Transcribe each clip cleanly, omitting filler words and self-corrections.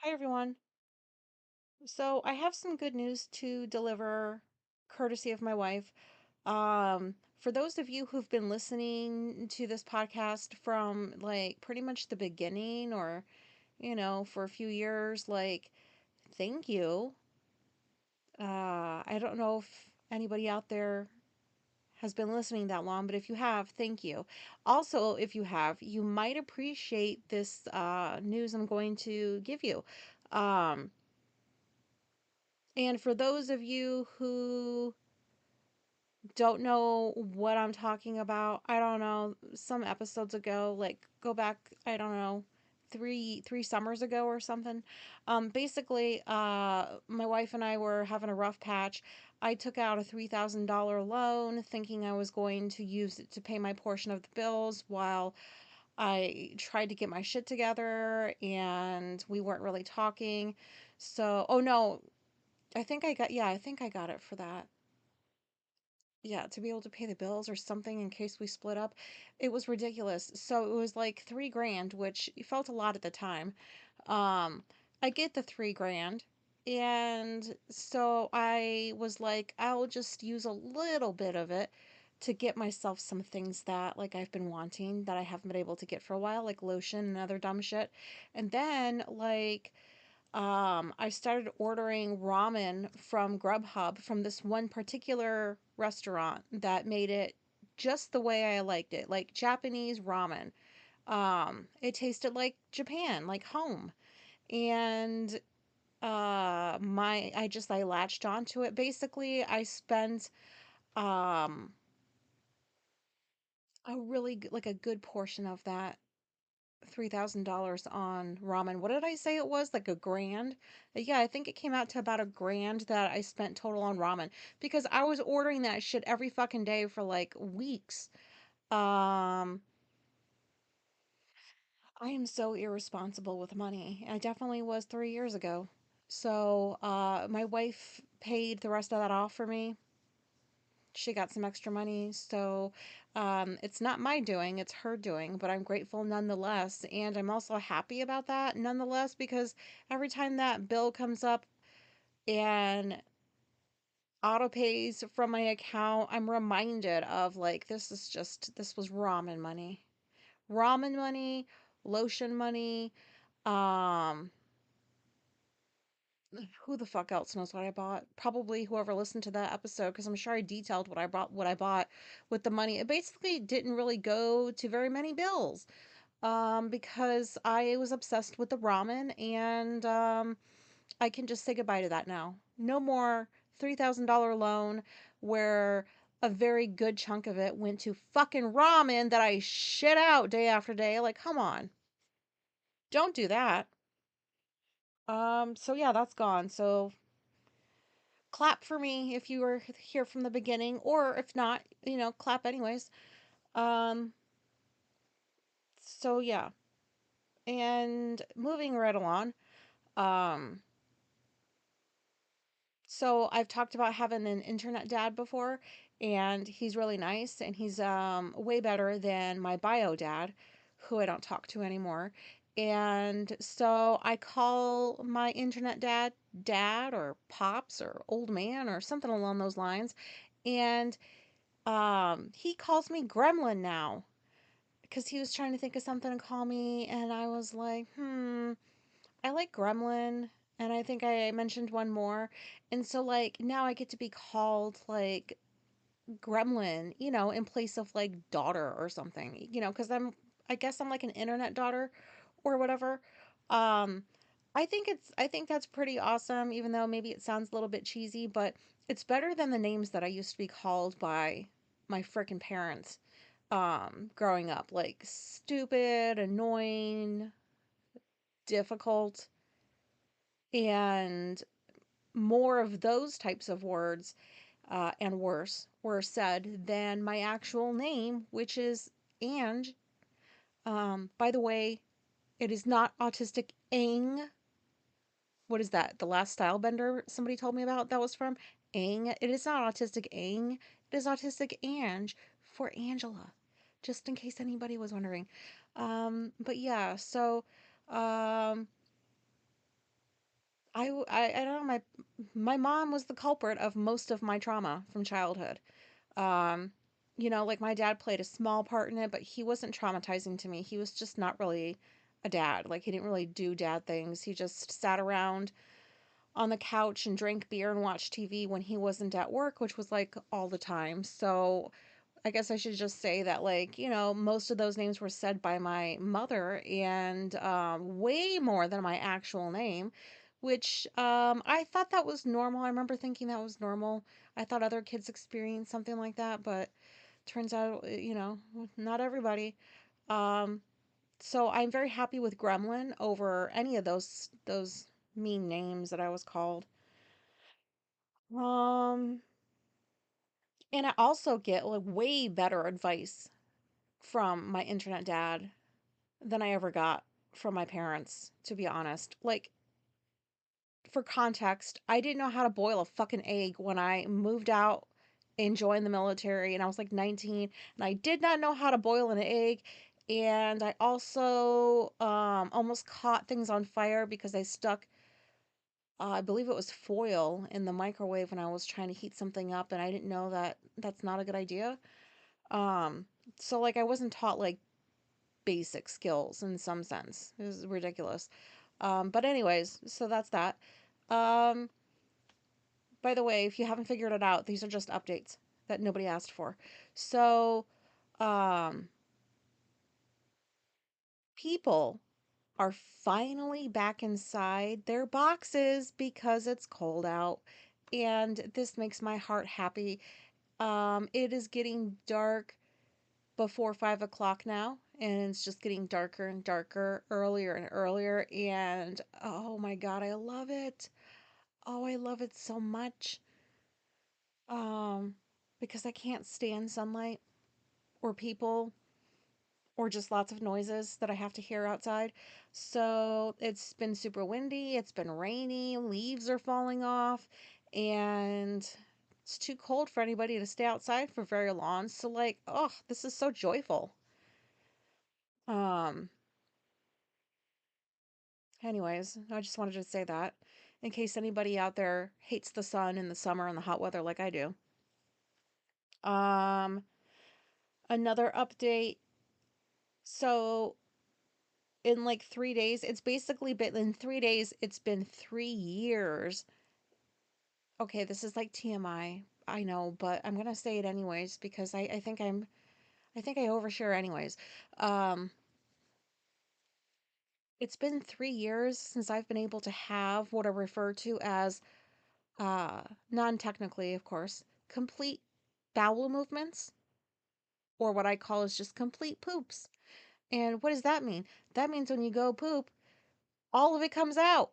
Hi, everyone. So, I have some good news to deliver, courtesy of my wife. For those of you who've been listening to this podcast from like pretty much the beginning or, for a few years, like, thank you. I don't know if anybody out there has been listening that long, but if you have, thank you. Also, if you have, you might appreciate this news I'm going to give you. Um, And for those of you who don't know what I'm talking about, I don't know, some episodes ago, like go back, I don't know, three summers ago or something. Basically, my wife and I were having a rough patch. I took out a $3,000 loan thinking I was going to use it to pay my portion of the bills while I tried to get my shit together and we weren't really talking. So, oh no, I think I got it for that. Yeah, to be able to pay the bills or something in case we split up. It was ridiculous. So it was like 3 grand, which felt a lot at the time. Um, I get the 3 grand. And so I was like, I'll just use a little bit of it to get myself some things that like I've been wanting that I haven't been able to get for a while, like lotion and other dumb shit. And then I started ordering ramen from Grubhub from this one particular restaurant that made it just the way I liked it, like Japanese ramen. It tasted like Japan, like home. And I latched onto it. Basically, I spent um like a good portion of that $3,000 on ramen. What did I say it was? Like a grand? Yeah, I think it came out to about a grand that I spent total on ramen because I was ordering that shit every fucking day for like weeks. Um, I am so irresponsible with money. I definitely was 3 years ago. So, my wife paid the rest of that off for me. She got some extra money. So it's not my doing, it's her doing, but I'm grateful nonetheless. And I'm also happy about that nonetheless because every time that bill comes up and auto pays from my account, I'm reminded of like, this was ramen money. Ramen money, lotion money, um, who the fuck else knows what I bought? Probably whoever listened to that episode, because I'm sure I detailed what I bought with the money. It basically didn't really go to very many bills. Because I was obsessed with the ramen and I can just say goodbye to that now. No more $3,000 loan where a very good chunk of it went to fucking ramen that I shit out day after day. Like, come on. Don't do that. So yeah, that's gone. So clap for me if you were here from the beginning, or if not, clap anyways. Um, so yeah, and moving right along. Um, so I've talked about having an internet dad before, and he's really nice, and he's way better than my bio dad, who I don't talk to anymore. And so I call my internet dad or pops or old man or something along those lines. And he calls me Gremlin now because he was trying to think of something to call me, and I was like, I like Gremlin, and I think I mentioned one more. And so, like, now I get to be called, like, Gremlin, in place of, like, daughter or something, because I guess I'm like an internet daughter or whatever. Um, I think that's pretty awesome, even though maybe it sounds a little bit cheesy, but it's better than the names that I used to be called by my frickin' parents, growing up. Like, stupid, annoying, difficult, and more of those types of words, and worse were said than my actual name, which is Ange. By the way, it is not autistic Ang. What is that? The last style bender somebody told me about that was from Ang. It is not autistic Ang. It is autistic Ange for Angela, just in case anybody was wondering. But yeah, so um, I don't know, my mom was the culprit of most of my trauma from childhood. Um, like my dad played a small part in it, but he wasn't traumatizing to me. He was just not really a dad. Like he didn't really do dad things. He just sat around on the couch and drank beer and watched TV when he wasn't at work, which was like all the time. So I guess I should just say that, like, most of those names were said by my mother and way more than my actual name, which I thought that was normal. I remember thinking that was normal. I thought other kids experienced something like that, but turns out, not everybody. Um, so I'm very happy with Gremlin over any of those mean names that I was called. Um, and I also get like way better advice from my internet dad than I ever got from my parents, to be honest. Like, for context, I didn't know how to boil a fucking egg when I moved out and joined the military, and I was like 19, and I did not know how to boil an egg. And I also almost caught things on fire because I stuck, I believe it was foil in the microwave when I was trying to heat something up, and I didn't know that that's not a good idea. Um, so like I wasn't taught like basic skills in some sense. It was ridiculous. But anyways, so that's that. Um, by the way, if you haven't figured it out, these are just updates that nobody asked for. So, um, people are finally back inside their boxes because it's cold out. And this makes my heart happy. It is getting dark before 5 o'clock now, and it's just getting darker and darker, earlier and earlier. And oh my God, I love it. Oh, I love it so much. Um, because I can't stand sunlight or people or just lots of noises that I have to hear outside. So it's been super windy, it's been rainy, leaves are falling off, and it's too cold for anybody to stay outside for very long. So like, oh, this is so joyful. Um, Anyways, I just wanted to say that in case anybody out there hates the sun in the summer and the hot weather like I do. Um, Another update. So in like 3 days, it's basically been in 3 days, it's been 3 years. Okay, this is like TMI. I know, but I'm gonna say it anyways because I think I overshare anyways. Um, it's been 3 years since I've been able to have what I refer to as non-technically, of course, complete bowel movements, or what I call is just complete poops. And what does that mean? That means when you go poop, all of it comes out,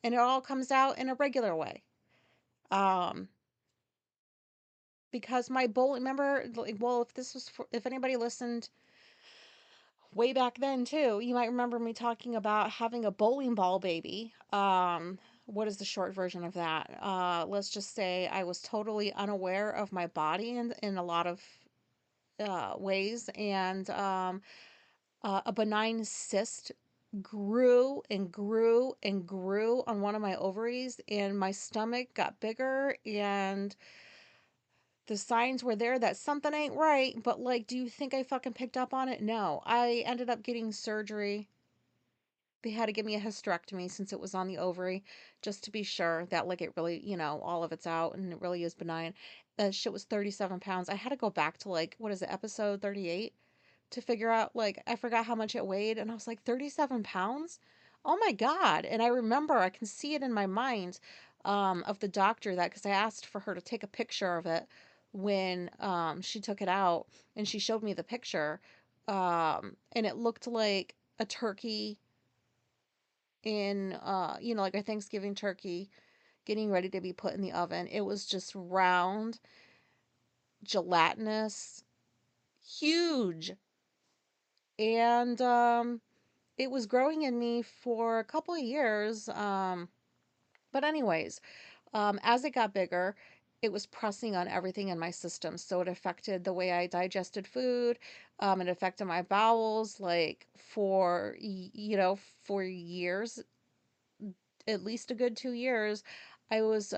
and it all comes out in a regular way. Um, because my bowl, remember, like, well, if this was for, if anybody listened way back then too, you might remember me talking about having a bowling ball baby. What is the short version of that? Let's just say I was totally unaware of my body in a lot of ways, and a benign cyst grew and grew and grew on one of my ovaries, and my stomach got bigger, and the signs were there that something ain't right. But like, do you think I fucking picked up on it? No. I ended up getting surgery. They had to give me a hysterectomy since it was on the ovary, just to be sure that like it really, all of it's out and it really is benign. That shit was 37 pounds. I had to go back to like, what is it, episode 38, to figure out, like, I forgot how much it weighed, and I was like, 37 pounds? Oh my God. And I remember, I can see it in my mind, of the doctor, that because I asked for her to take a picture of it when she took it out, and she showed me the picture. And it looked like a turkey in, like a Thanksgiving turkey getting ready to be put in the oven. It was just round, gelatinous, huge. And it was growing in me for a couple of years. But anyways, as it got bigger, it was pressing on everything in my system. So it affected the way I digested food. It affected my bowels, like for years. at least a good 2 years, I was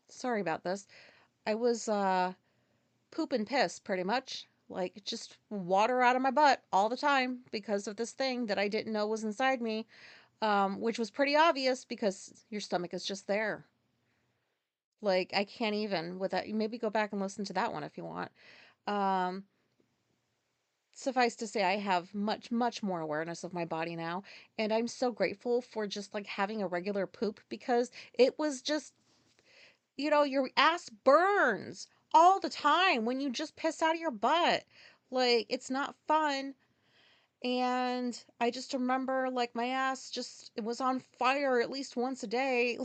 sorry about this. I was poop and piss pretty much. Like just water out of my butt all the time because of this thing that I didn't know was inside me, which was pretty obvious because your stomach is just there. Like I can't even with that. Maybe go back and listen to that one if you want. Um, Suffice to say, I have much, much more awareness of my body now, and I'm so grateful for just like having a regular poop because it was just, your ass burns all the time when you just piss out of your butt. Like, it's not fun. And I just remember like my ass just it was on fire at least once a day.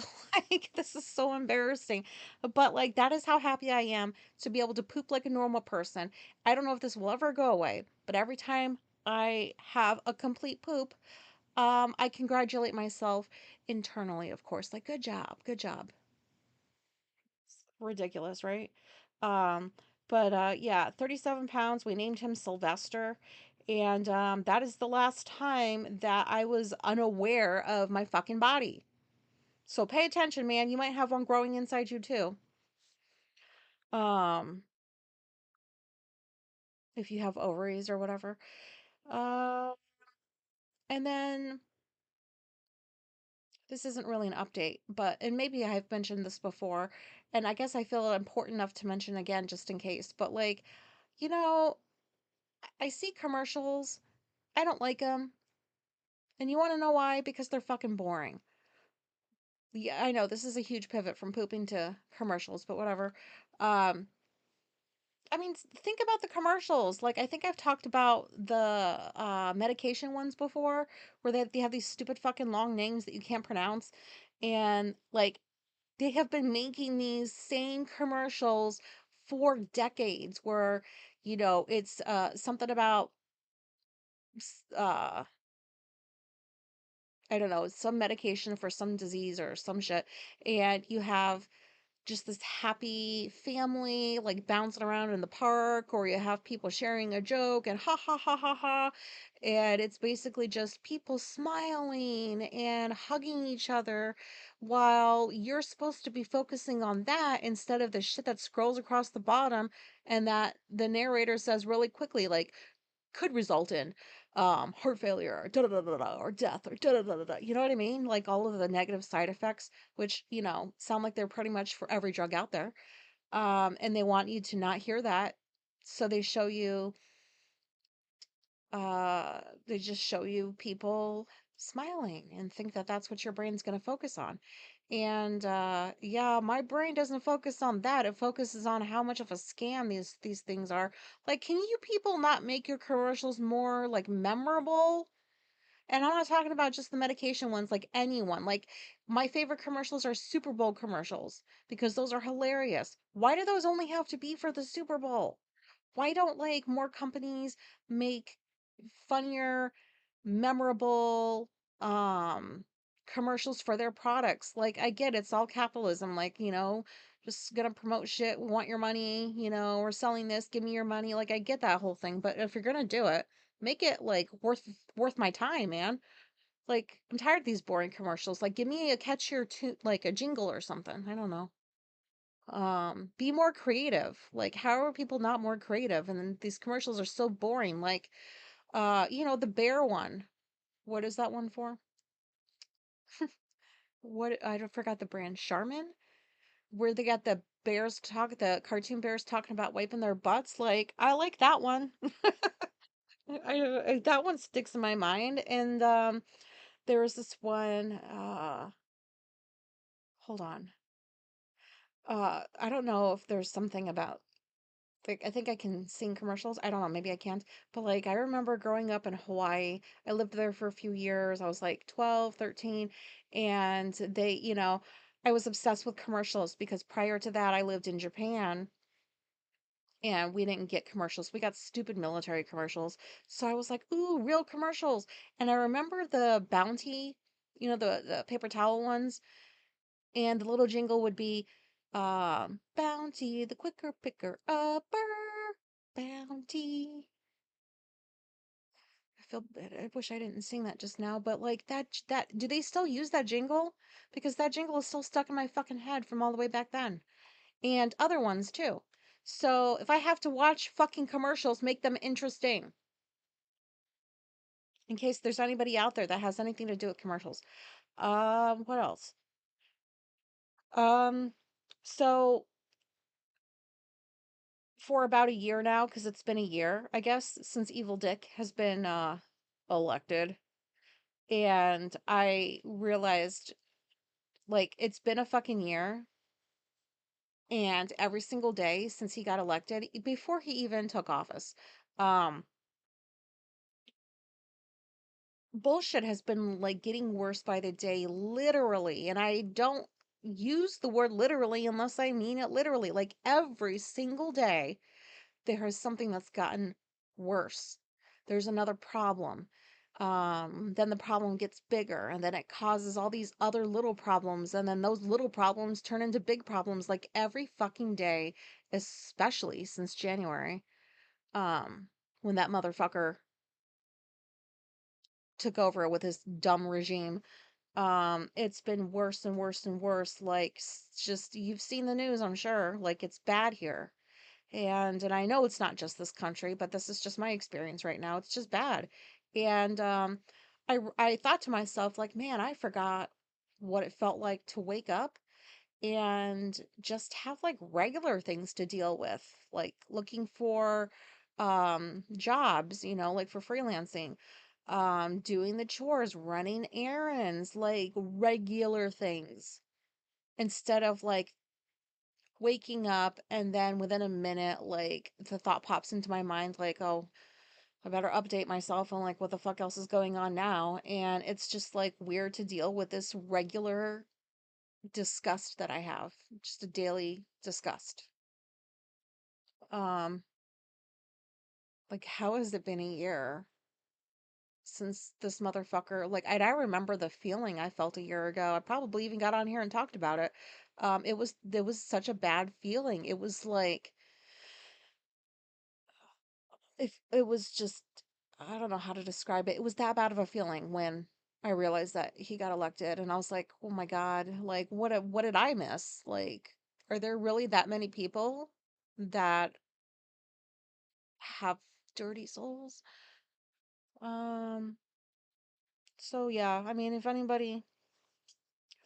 Like this is so embarrassing. But like that is how happy I am to be able to poop like a normal person. I don't know if this will ever go away, but every time I have a complete poop, I congratulate myself internally, of course. Like good job, good job. Ridiculous, right? Um, but yeah, 37 pounds. We named him Sylvester. And that is the last time that I was unaware of my fucking body. So pay attention, man. You might have one growing inside you too. Um, if you have ovaries or whatever. Uh, and then this isn't really an update, but and maybe I've mentioned this before, and I guess I feel it important enough to mention again just in case. But like, you know, I see commercials. I don't like them. And you want to know why? Because they're fucking boring. Yeah, I know this is a huge pivot from pooping to commercials, but whatever. Um, I mean, think about the commercials. Like, I think I've talked about the medication ones before, where they have these stupid fucking long names that you can't pronounce. And, like, they have been making these same commercials for decades where, it's something about uh I don't know, some medication for some disease or some shit. And you have just this happy family like bouncing around in the park, or you have people sharing a joke and ha ha ha ha ha. And it's basically just people smiling and hugging each other while you're supposed to be focusing on that instead of the shit that scrolls across the bottom and that the narrator says really quickly, like, could result in heart failure, da da da da da, or death, or da da da da da. You know what I mean? Like all of the negative side effects, which sound like they're pretty much for every drug out there. And they want you to not hear that, so uh, they just show you people smiling and think that that's what your brain's going to focus on. And yeah, my brain doesn't focus on that. It focuses on how much of a scam these things are. Like, can you people not make your commercials more like memorable? And I'm not talking about just the medication ones, like anyone. Like, my favorite commercials are Super Bowl commercials because those are hilarious. Why do those only have to be for the Super Bowl? Why don't like more companies make funnier, memorable commercials for their products? Like I get it's all capitalism, like, just gonna promote shit, we want your money, we're selling this, give me your money. Like I get that whole thing, but if you're gonna do it, make it like worth my time, man. Like I'm tired of these boring commercials. Like give me a catchier tune, like a jingle or something. I don't know. Be more creative. Like how are people not more creative? And then these commercials are so boring. Like the bear one. What is that one for? What, I don't forgot the brand. Charmin, where they got the cartoon bears talking about wiping their butts. Like I like that one. That one sticks in my mind. And there was this one. Hold on. I don't know if there's something about, like, I think I can sing commercials. I don't know, maybe I can't. But like I remember growing up in Hawaii. I lived there for a few years. I was like 12, 13, and I was obsessed with commercials because prior to that I lived in Japan and we didn't get commercials. We got stupid military commercials. So I was like, "Ooh, real commercials." And I remember the Bounty, the paper towel ones, and the little jingle would be Bounty, the quicker picker upper, Bounty. feel bad. I wish I didn't sing that just now, but like that do they still use that jingle? Because that jingle is still stuck in my fucking head from all the way back then. And other ones too. So if I have to watch fucking commercials, make them interesting. In case there's anybody out there that has anything to do with commercials. What else? Um, so for about a year now, because it's been a year, I guess, since Evil Dick has been elected. And I realized like it's been a fucking year. And every single day since he got elected, before he even took office, um, bullshit has been like getting worse by the day, literally. And I don't use the word literally unless I mean it literally. Like every single day, there is something that's gotten worse. There's another problem. Then the problem gets bigger, and then it causes all these other little problems, and then those little problems turn into big problems like every fucking day, especially since January, um, when that motherfucker took over with his dumb regime. It's been worse and worse and worse. Like, just you've seen the news, I'm sure. Like, it's bad here. And I know it's not just this country, but this is just my experience right now. It's just bad. And I thought to myself, like, man, I forgot what it felt like to wake up and just have like regular things to deal with, like looking for jobs, like for freelancing, doing the chores, running errands, like regular things, instead of like waking up and then within a minute, like the thought pops into my mind, like, oh, I better update myself on like what the fuck else is going on now. And it's just like weird to deal with this regular disgust that I have, just a daily disgust. Um, like how has it been a year since this motherfucker, like I remember the feeling I felt a year ago. I probably even got on here and talked about it. It was such a bad feeling. It was like if it was just, I don't know how to describe it. It was that bad of a feeling when I realized that he got elected, and I was like, "Oh my God, like what did I miss? Like, are there really that many people that have dirty souls?" Um, so yeah, I mean, if anybody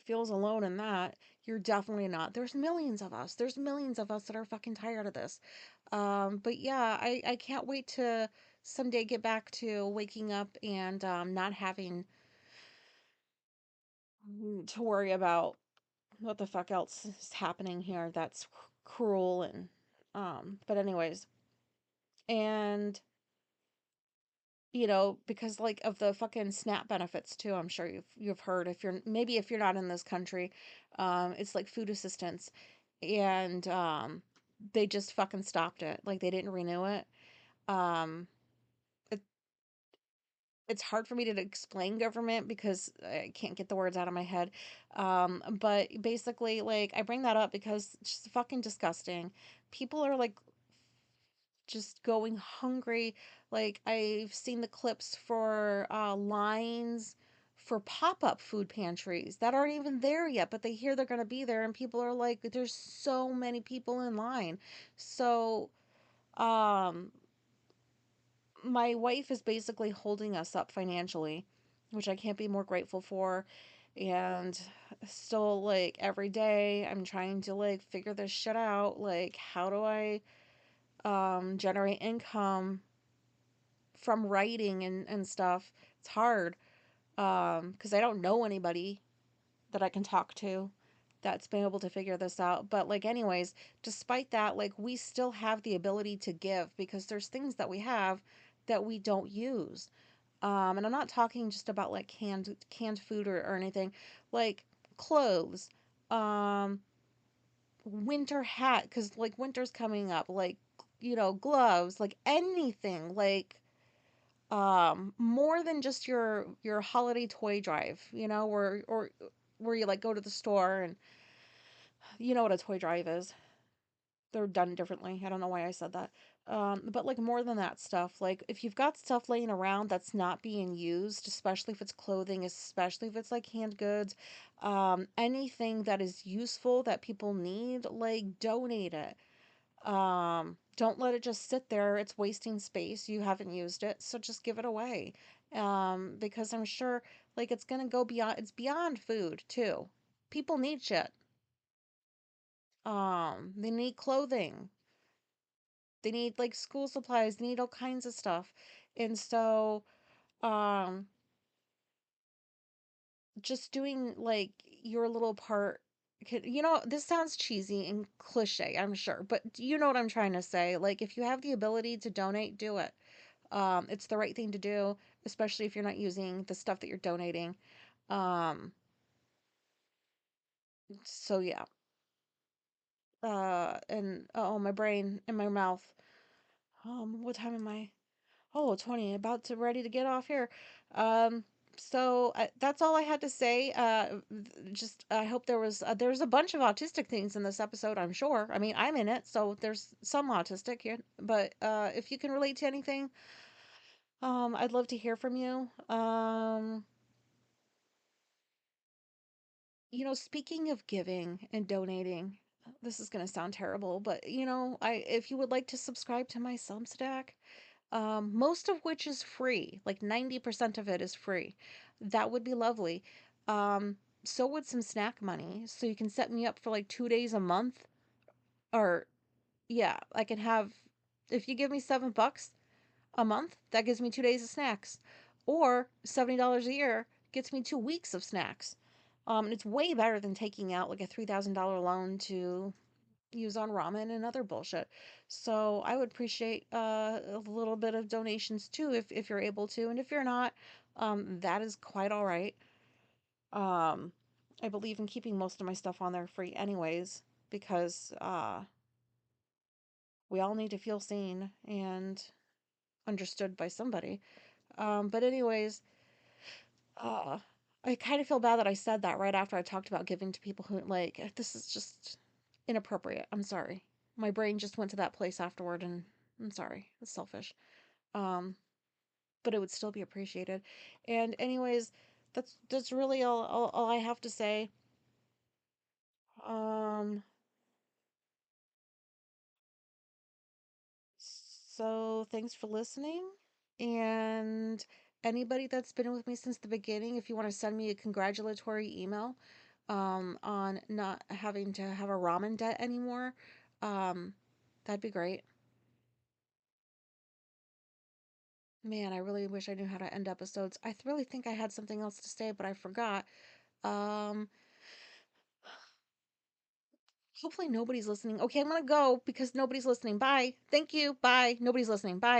feels alone in that, you're definitely not. There's millions of us. There's millions of us that are fucking tired of this. But yeah, I can't wait to someday get back to waking up and not having to worry about what the fuck else is happening here that's cruel and but anyways, and because like of the fucking SNAP benefits too, I'm sure you've heard, if you're maybe if you're not in this country, it's like food assistance, and they just fucking stopped it. Like they didn't renew it. Um, it, it's hard for me to explain government because I can't get the words out of my head. But basically, like I bring that up because it's just fucking disgusting. People are like just going hungry. Like I've seen the clips for lines for pop-up food pantries that aren't even there yet, but they hear they're going to be there, and people are like, there's so many people in line. So um my wife is basically holding us up financially, which I can't be more grateful for. And still, like, every day I'm trying to like figure this shit out. Like, how do I generate income from writing and stuff? It's hard because I don't know anybody that I can talk to that's been able to figure this out. But like anyways, despite that, like we still have the ability to give because there's things that we have that we don't use. And I'm not talking just about like canned food or anything, like clothes, um, winter hat, because like winter's coming up, like gloves, like anything, like more than just your holiday toy drive, or where you like go to the store and you know what a toy drive is. They're done differently. I don't know why I said that. But like more than that stuff, like if you've got stuff laying around that's not being used, especially if it's clothing, especially if it's like hand goods, anything that is useful that people need, like donate it. Don't let it just sit there. It's wasting space. You haven't used it, so just give it away. Because I'm sure like it's gonna go beyond, it's beyond food too. People need shit. They need clothing. They need like school supplies, they need all kinds of stuff. And so, um, just doing like your little part you know, this sounds cheesy and cliche, I'm sure, but you know what I'm trying to say. Like if you have the ability to donate, do it. It's the right thing to do, especially if you're not using the stuff that you're donating. Um, so yeah. And oh, my brain and my mouth. What time am I? Oh, 20, about to ready to get off here. Um, that's all I had to say. Just I hope there's a bunch of autistic things in this episode, I'm sure. I mean, I'm in it, so there's some autistic here. But if you can relate to anything, I'd love to hear from you. Speaking of giving and donating, this is going to sound terrible, but I if you would like to subscribe to my Substack, most of which is free. Like 90% of it is free. That would be lovely. Um, so would some snack money. So you can set me up for like 2 days a month. Or, yeah, I can have, if you give me $7 a month, that gives me 2 days of snacks. Or $70 a year gets me 2 weeks of snacks. And it's way better than taking out like a $3,000 loan to use on ramen and other bullshit. So I would appreciate a little bit of donations too if you're able to. And if you're not, that is quite all right. Um, I believe in keeping most of my stuff on there free anyways, because we all need to feel seen and understood by somebody. But anyways, uh, I kind of feel bad that I said that right after I talked about giving to people who like this is just inappropriate. I'm sorry. My brain just went to that place afterward and I'm sorry. It's selfish. Um, but it would still be appreciated. And anyways, that's really all I have to say. Um, so thanks for listening. And anybody that's been with me since the beginning, if you want to send me a congratulatory email, on not having to have a ramen debt anymore, um, that'd be great. Man, I really wish I knew how to end episodes. Really think I had something else to say, but I forgot. Um, Hopefully nobody's listening. Okay, I'm gonna go because nobody's listening. Bye. Thank you. Bye. Nobody's listening. Bye.